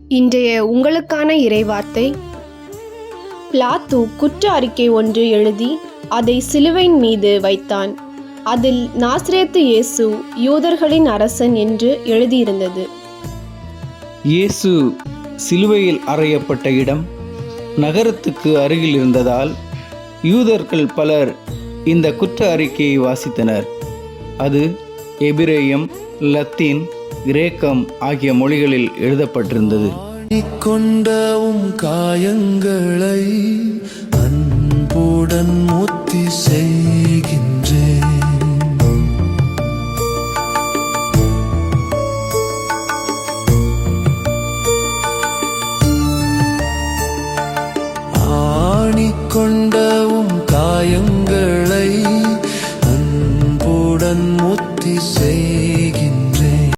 இன்றைய உங்களுக்கான இறைவார்த்தை. பிலாத்து குற்ற அறிக்கை ஒன்று எழுதி அதை சிலுவையின் மீது வைத்தான். அதில் நாசரேத்து இயேசு யூதர்களின் அரசன் என்று எழுதியிருந்தது. இயேசு சிலுவையில் அறையப்பட்ட இடம் நகரத்துக்கு அருகில் இருந்ததால் யூதர்கள் பலர் இந்த குற்ற அறிக்கையை வாசித்தனர். அது எபிரேயம், லத்தீன், கிரேக்கம் ஆகிய மொழிகளில் எழுதப்பட்டிருந்தது. கொண்டவும் காயங்களை அன்புடன் முத்தி செய்கின்ற